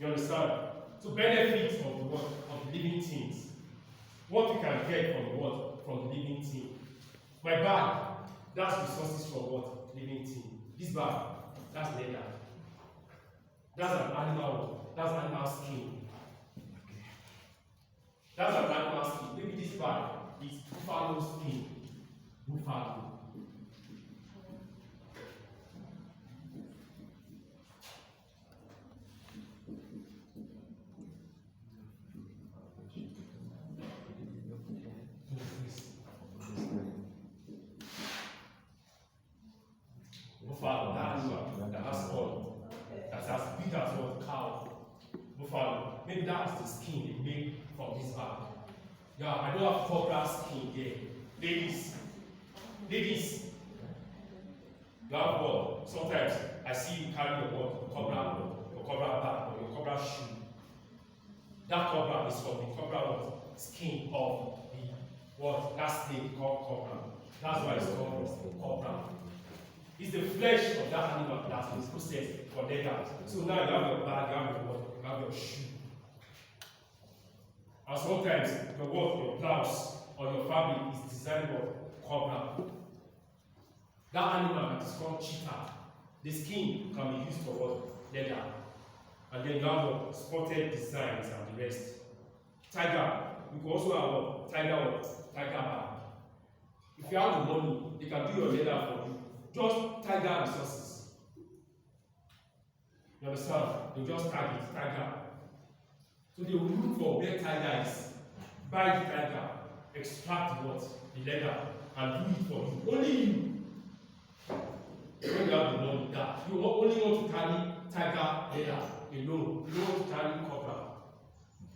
You understand? So benefits of the what? Of the living things. What you can get from the what? From the living thing. My bag, that's resources from what? Living thing. This bag, that's leather. That's an animal. That's animal skin. That's an animal skin. Maybe this bag is buffalo skin. Buffalo. Buffalo, that animal that has all. That's as big as what cow. Buffalo. Maybe that's the skin they make from this bag. Yeah, I don't have cobra skin here. Ladies. Ladies. You have what? Sometimes I see you carry your what? Your cobra bag or your cobra shoe. That cobra is from the cobra what? Skin of the what? That snake called cobra. That's why it's called cobra. It's the flesh of that animal that is processed for leather. So now you have your bag, you have your what? You have your shoe. And sometimes your what? Your blouse or your fabric is designed for cobra. That animal that is called cheetah. The skin can be used for what? Leather. And then you have what? Spotted designs and the rest. Tiger. You can also have what? Tiger bag. If you have the money, they can do your leather for you. Just tiger resources. You understand? They just tag it, tiger. So they will look for where tiger is, buy the tiger, extract what? The leather, and do it for you. Only you. When you have the money, that you only want to carry tiger leather alone. You don't want to carry cobra.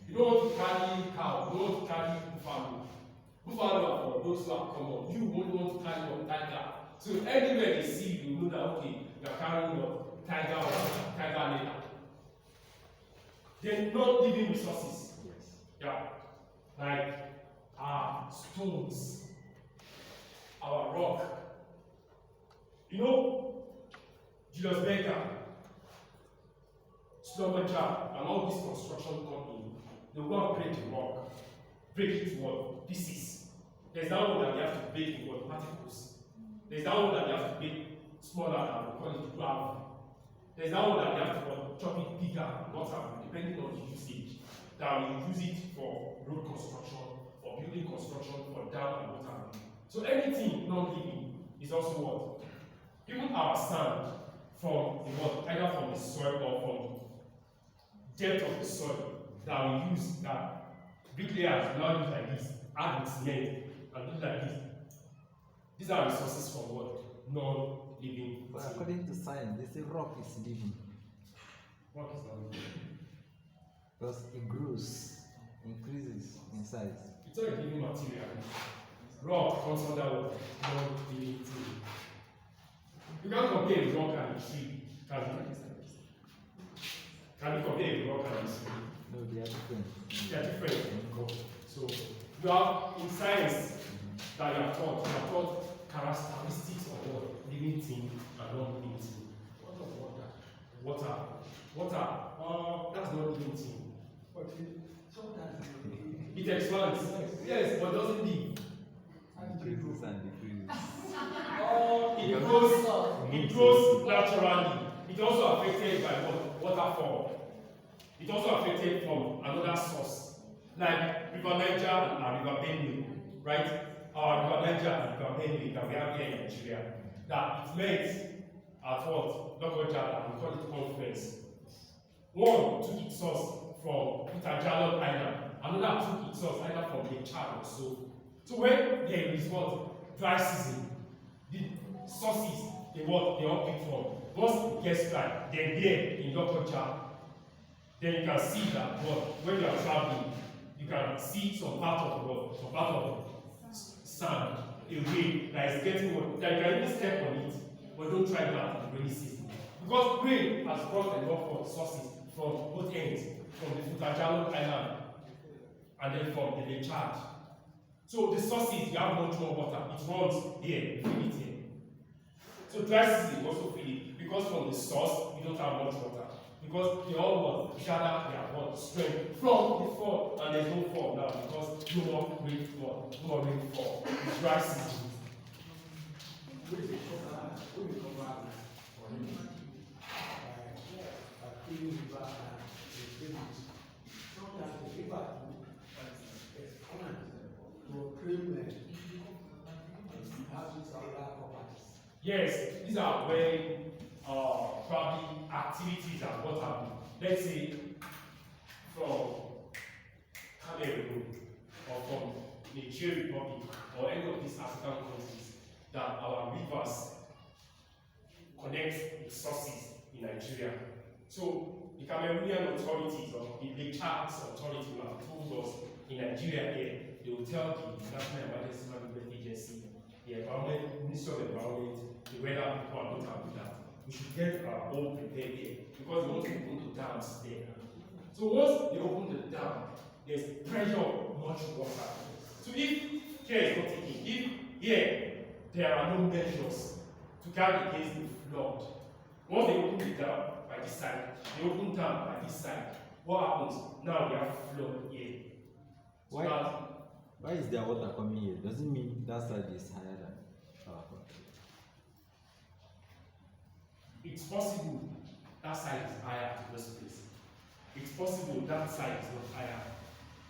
You don't want to carry cow. You don't want to carry buffalo. Buffalo are for those who are common. You only want to carry your tiger. So anywhere they see you, know that okay, you are carrying your tiger or tiger leather. Then not living resources. Yes. Yeah. Like our stones, our rock. You know, Julius Berger, Schlumberger, and all these construction companies, they go and break the rock, break it to what? Pieces. There's that one that they have to break in what? Particles. There's that one that they have to make smaller and we call it gravel. There's that one that they have to chop it bigger and whatever, depending on the usage. That we use it for road construction, for building construction, for dam and whatever. So anything non-living is also what? Even our sand from the what? Either from the soil or from depth of the soil that we use that bricklayers now use like this, add with cement and do like this. These are resources from what? Non-living. But according to science, they say rock is living. Rock is not living. Because it grows, increases in size. It's not a living material. Rock comes under what? Non-living thing. You can't compare a rock and a tree. Can you compare a rock and a tree? No, they are different. They are different. So you have in science that you are taught characteristics of what? Living thing and non-living thing. What of water? Water. That's not living thing. But sometimes It expands. Yes, but doesn't live. Increases and decreases. It grows naturally. It's also affected by what? Waterfall. It's also affected from another source. Like River Niger and River Benue, right? Our River Niger and River Benue that we have here in Nigeria. That it met at what? Lokoja, and we call it conference. One took its source from Peter Jalon Island, another took its source either from Lake Chad or so. So when there is what? Dry season, the sources they all pick from. Once it gets dry, then there in Lokoja, then you can see that when you are traveling, you can see some part of the world, some part of the sand, a way that is getting what, that you can even step on it, but don't try that in the rainy season. Because rain has brought a lot of sources from both ends, from the Futajalo Island and then from the Lake Chad. So the sources, you have much more water, it runs here, you fill it here. So dry season you also fill it, because from the source, you don't have much water. because they all want gather their what strength from the fall, and there's no fall now because no more rainfall, no more rainfall. It's dry season. Yes, these are when probably activities and what have you. Let's say from Cameroon or from Nigeria Republic or any of these African countries that our rivers connect with sources in Nigeria. So the Cameroonian authorities or the Lake Charles authority will have told us in Nigeria here, they will tell the National Emergency Management Agency, the Environment, Ministry of Environment, the weather people are not happy that we should get our own prepared here because they want to open the dams there. So once they open the dam, there's pressure of much water. So if care is not taken, if here there are no measures to guard against the flood, once they open the dam by this side, they open dam by this side, what happens? Now we have flood here. So Why is their water coming here? Does it mean that side is higher than our country? It's possible that side is higher in this place. It's possible that side is not higher.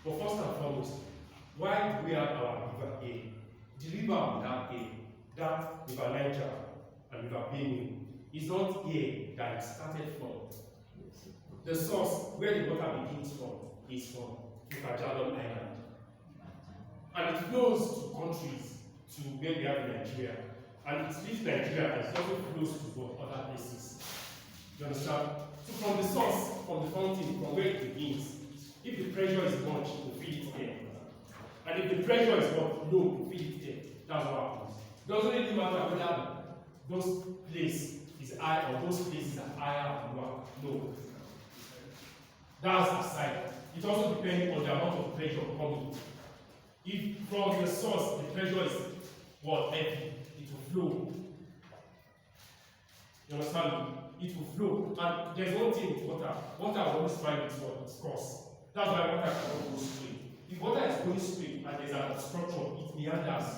But first and foremost, why do we have our river here? The river we have here, that river Niger and river Benue, is not here that it started from. The source where the water begins from is from Ifajadon Island. And it flows to countries, to where we have in Nigeria. And it leaves Nigeria and it also flows to other places. Do you understand? So from the source, from the fountain, from where it begins, if the pressure is much, you feel it there. And if the pressure is low, you feel it there. That's what happens. It doesn't really matter whether those places is high or those places are higher or lower. No. That's aside. It also depends on the amount of pressure coming. If from the source the pressure is what heavy, it will flow. You understand me? It will flow. And there's one thing with water. Water will always find its course. That's why water cannot go straight. If water is going straight and there's an obstruction, it meanders.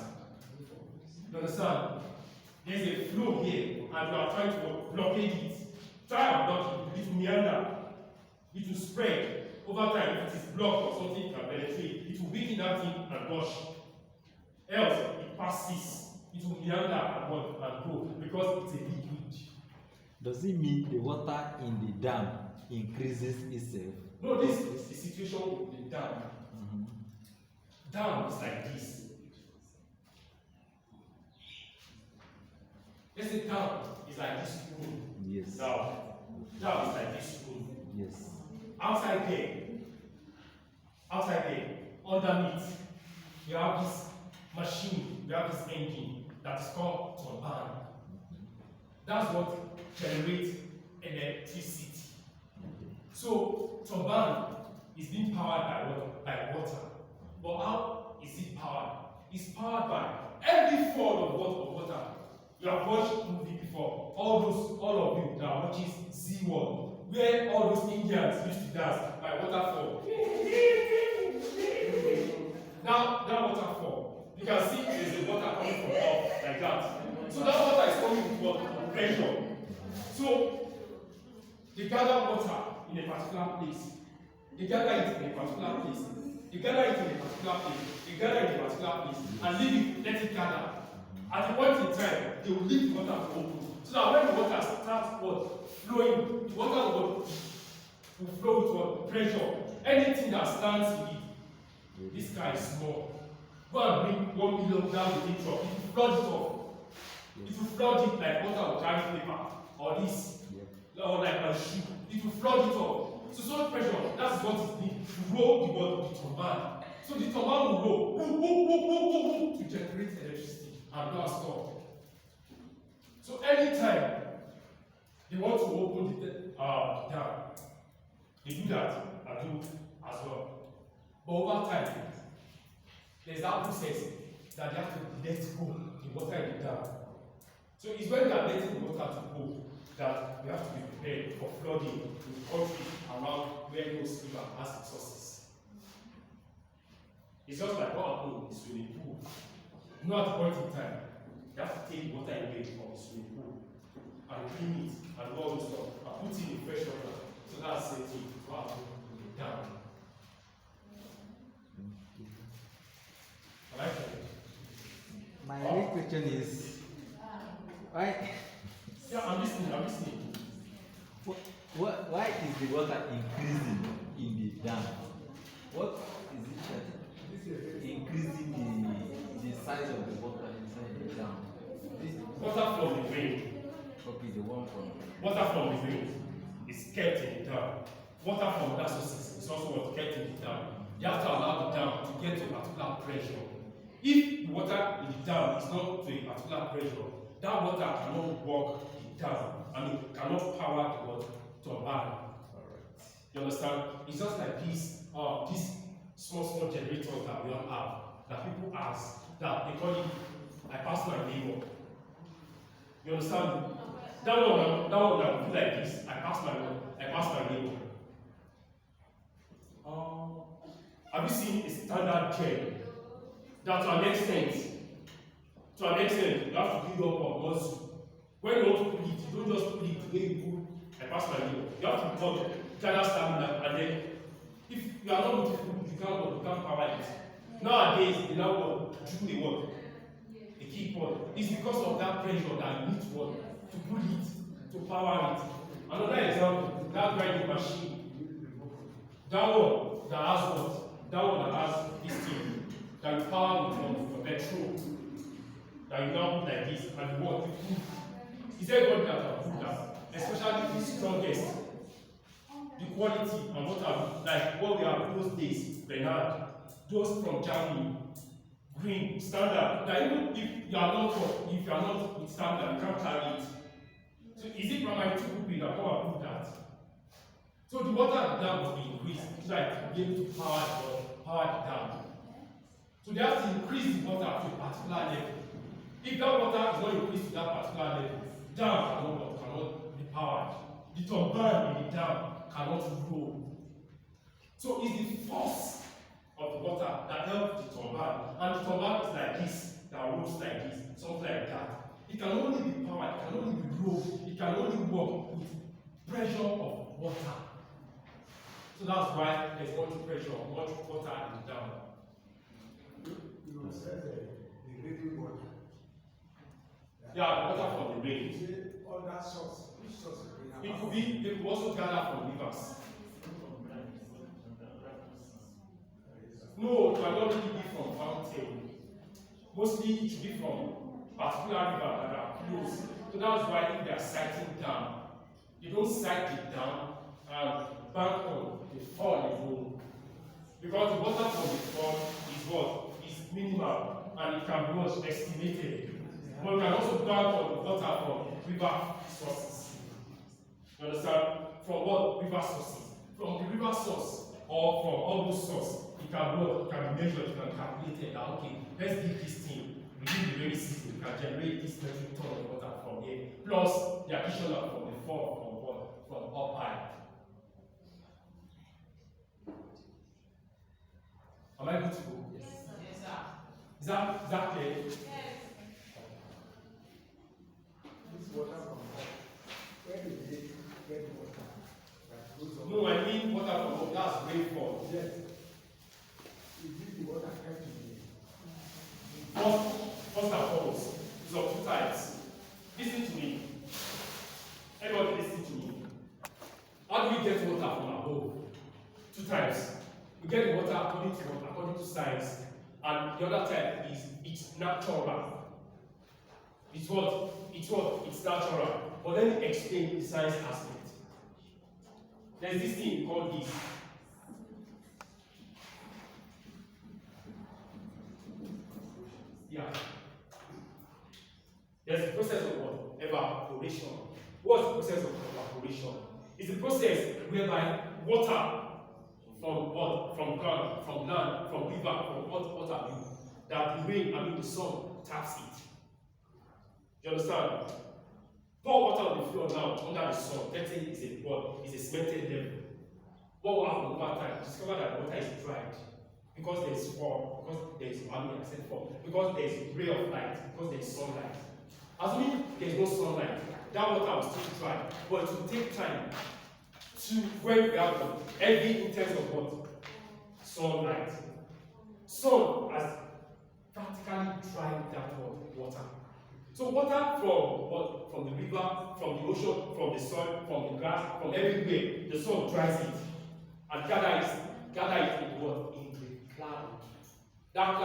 You understand? There's a flow here, and you are trying to blockade it. Try and block it, it will meander. It will spread. Over time, if it is blocked or something can penetrate, it will weaken that thing and rush. Else, it passes. It will meander and go because it's a liquid. Does it mean the water in the dam increases itself? No, this is the situation with the dam. Dam is like this. Let's say dam is like this spoon. Yes. Now, dam is like this spoon. Yes. Outside there, underneath, we have this machine, we have this engine that is called turbine. That's what generates electricity. So, turbine is being powered by what? By water. But how is it powered? It's powered by every fall of water. You have watched movie before. All of you that are watching Z1, where all those Indians used to dance by waterfall. Now, that waterfall, you can see there's a water coming from up like that. So that water is coming with what? Pressure. So, they gather water in a particular place. They gather it in a particular place. They gather it in a particular place. They gather it in a particular place and leave it, let it gather. At the point in time, they will leave the water to open. So that when the water starts flowing, the water will flow with what? Pressure. Anything that stands with it, this guy is small. Go and bring 1 million down the deep truck. It will flood it off. It will flood it like water will carry paper or this, or like a shoe. It will flood it off. So pressure, that's what it needs to roll the turbine. So the turbine will roll to generate electricity and not stop. So anytime they want to open the dam, they do that and do as well. But over time, there's that process that they have to let go the water in the dam. So it's when they are letting the water to go that we have to be prepared for flooding in countries around where those river has its sources. It's just like what happened in the swimming pool. You know, at a point in time, you have to take water away from the swimming pool and clean it and all this stuff and put in a fresh water. So that's the thing to happen in the dam. Alright? My next question is why Yeah, I'm listening. why is the water increasing in the dam? What is it that increasing the size of the water inside the dam? Water from the rain. Okay, the one from Water from the rain is kept in the dam. Water from other sources is also what's kept in the dam. You have to allow the dam to get to a particular pressure. If the water in the dam is not to a particular pressure, that water cannot walk the dam. Cannot power the water turbine. You understand? It's just like these small generators that we all have, that people ask, that they call it, I pass my neighbor. You understand? That one that will be like this. I pass my neighbor. Have you seen a standard gel that to an extent, you have to build up a muscle. When you want to put it, you don't just put it the way you put, I pass my neighbor. You have to build gather stamina, and then if you are not going to put, you can't power it. Nowadays, they now do the work. The key point is because of that pressure that you need to work to put it, to power it. Another example, that grinding machine, that one that has what? That one that has this thing that you power with petrol, that you now put like this, and what you put. Is there anybody that can put that? Especially the strongest, the quality and what have, like what we have those days, Bernard, those from Germany, green, standard, that even if you are not with standard, you can't carry it. So is it primary two people that come and put that? So the water at the dam must be increased so that to be able to power the dam. So they have to increase the water to a particular level. If that water is not increased to that particular level, the dam cannot be powered. The turbine in the dam cannot roll. So it's the force of the water that helps the turbine. And the turbine is like this, that rolls like this, something like that. It can only be powered, it can only be rolled, it can only work with pressure of water. So that's why there's much pressure, much water in the dam. You said the drinking water. Yeah, the water from the rain. Is it all that source? Which source is it? It could be, they could also gather from rivers. No, it cannot really be from fountain. Mostly it should be from particular river that are close. So that's why if they are siting down, you don't site it down and bank on the fall alone. Because the water from the fall is what? Is minimal and it can be much estimated. But you can also bank on the water from river sources. You understand? From what? River sources. From the river source or from all those sources, it can be measured, it can be calculated that okay, let's dig this thing within the rainy season, we can generate this metric ton of water from here, plus the additional from the fall from up high. Am I good to go? Yes, sir. Is that clear? Yes. This water from where do they get water? That goes on. No, I mean water from up, that's rainfall. Yes. Is it the water kept in First and foremost, it's of two types. Listen to me. Everybody listen to me. How do we get water from above? Two types. We get water according to science, and the other type is it's natural. It's what? It's natural. But let me explain the science aspect. There's this thing called this. Yeah. There's the process of what? Evaporation. What's the process of evaporation? It's the process whereby water from what? From ground, from land, from river, from water that the rain, the sun taps it. You understand? Pour water on the floor now under the sun. Let's say it's a cemented level. what will happen over time? Discover that water is dried because there is fall, because there is fall, because there is ray of light, because there is sunlight. Assuming there is no sunlight, that water will still dry, but it will take time to when we have heavy intense of what? Sunlight. Sun has practically dried that water. So water from what? From the river, from the ocean, from the soil, from the grass, from everywhere, the sun dries it and gather it in what? In the cloud. That cloud